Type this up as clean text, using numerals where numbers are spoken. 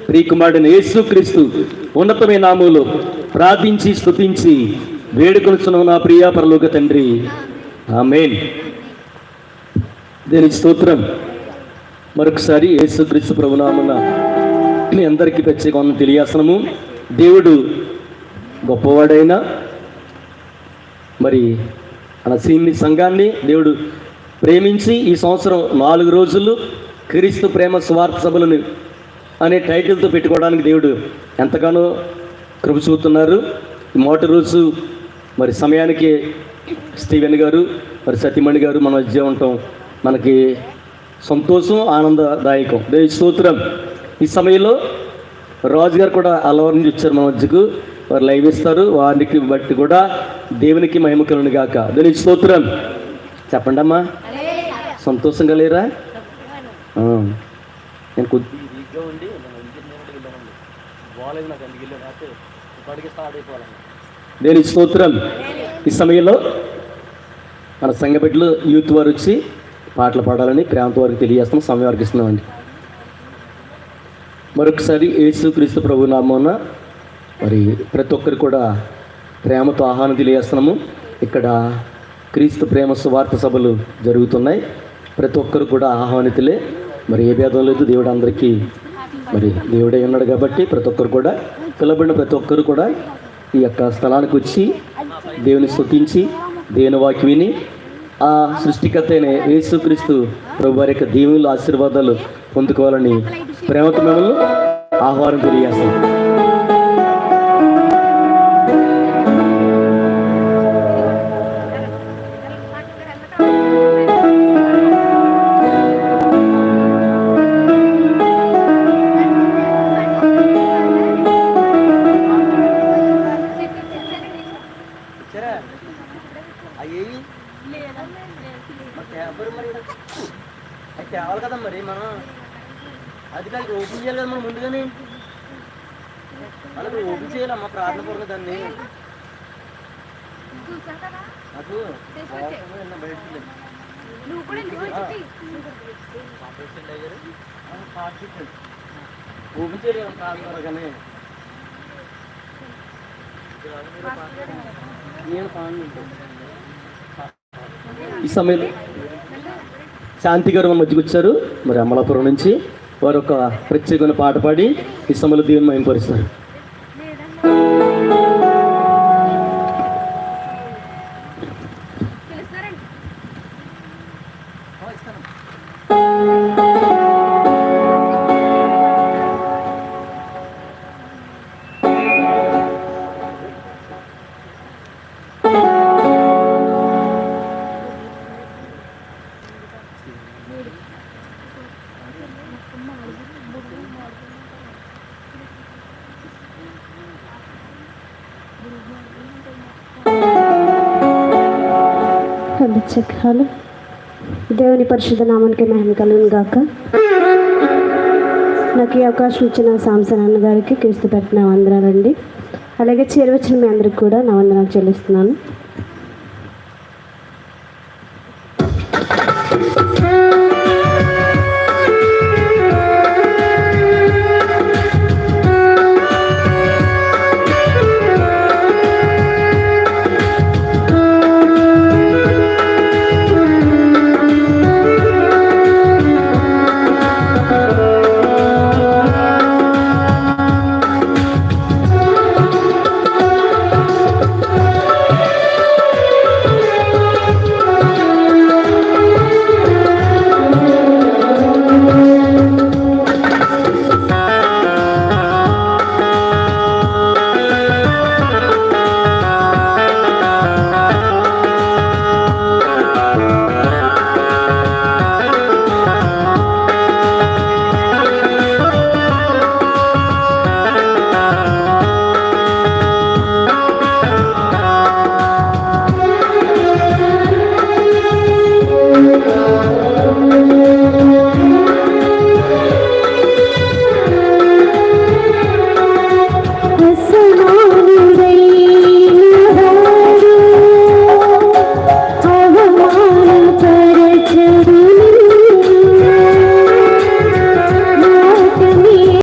ప్రియకుమారుడైన యేసుక్రీస్తు ఉన్నతమైన నామములో ప్రార్థించి స్తుతించి వేడుకొనుచున్నాము నా ప్రియ పరలోక తండ్రి, ఆమేన్. దేనికి స్తోత్రం. మరొకసారి యేసుక్రీస్తు ప్రభునామమున మీ అందరికీ ప్రత్యేకంగా తెలియజేస్తున్నాము. దేవుడు గొప్పవాడైనా మరి మన సీని సంఘాన్ని దేవుడు ప్రేమించి ఈ సంవత్సరం 4 రోజులు క్రీస్తు ప్రేమ స్వార్థ సభలను అనే టైటిల్తో పెట్టుకోవడానికి దేవుడు ఎంతగానో కృప చూపుతున్నారు. మొదటి రోజు మరి సమయానికి స్టీవెన్ గారు మరి సతీమణి గారు మన మధ్య ఉండటం మనకి సంతోషం, ఆనందదాయకం. దేవుని స్తోత్రం. ఈ సమయంలో రాజు గారు కూడా అలవారు నుంచి వచ్చారు మన మధ్యకు. వారు లైవ్ ఇస్తారు. వారికి బట్టి కూడా దేవునికి మహిమ కలుగును గాక. దేవుని స్తోత్రం. చెప్పండి అమ్మా, సంతోషంగా లేరా? నేను కొద్దిగా వీక్గా ఉండి బాగాలేదు, నాకు అందుకు వెళ్ళి ఇప్పటికీ స్టార్ట్ అయిపోవాలండి. దేని స్తోత్రం. ఈ సమయంలో మన సంఘ బిడ్డలు యూత్ వారు వచ్చి పాటలు పాడాలని ప్రేమతో వారికి తెలియజేస్తున్నాం, సమయం వారికి ఇస్తున్నామండి. మరొకసారి యేసుక్రీస్తు ప్రభు నామమున మరి ప్రతి ఒక్కరు కూడా ప్రేమతో ఆహ్వానం తెలియజేస్తున్నాము. ఇక్కడ క్రీస్తు ప్రేమ సువార్త సభలు జరుగుతున్నాయి. ప్రతి ఒక్కరు కూడా ఆహ్వానితులే. మరి ఏ భేదం లేదు. దేవుడు అందరికీ మరి దేవుడే ఉన్నాడు కాబట్టి ప్రతి ఒక్కరు కూడా పిలబడిన ప్రతి ఒక్కరు కూడా ఈ యొక్క స్థలానికి వచ్చి దేవుని స్తుతించి దేవుని వాక్యం విని ఆ సృష్టికర్త అయిన యేసుక్రీస్తు ప్రభు వారి యొక్క దీవెనలు ఆశీర్వాదాలు పొందుకోవాలని ప్రేమతో మిమ్మల్ని ఆహ్వానం తెలియజేస్తాం. తేవాలి కదా మరి మనం, అది కాదు ఓపెన్ చేయాలి కదా మనం ముందుగానే. అలాగే ఓపెన్ చేయాలమ్మా ప్రార్థన పూర్వక దాన్ని. నాకు ఓపెన్ చేయలేదు ప్రార్థన కానీ ఈ సమయంలో శాంతి గారు మన మధ్యకి వచ్చారు. మరి అమలాపురం నుంచి వారు ఒక ప్రత్యేకమైన పాట పాడి ఈ సమయంలో దేవుని మహిమపరుస్తారు. చక్రాలు దేవుని పరిశుద్ధ నామానికి మహిమ కలుగును గాక. నాకు ఈ అవకాశం ఇచ్చిన సాంసన్ అన్న గారికి క్రీస్తు పెట్టిన వందనాలండి. అలాగే చేరవచ్చిన మీ అందరికి కూడా నా వందనాలు చెల్లిస్తున్నాను.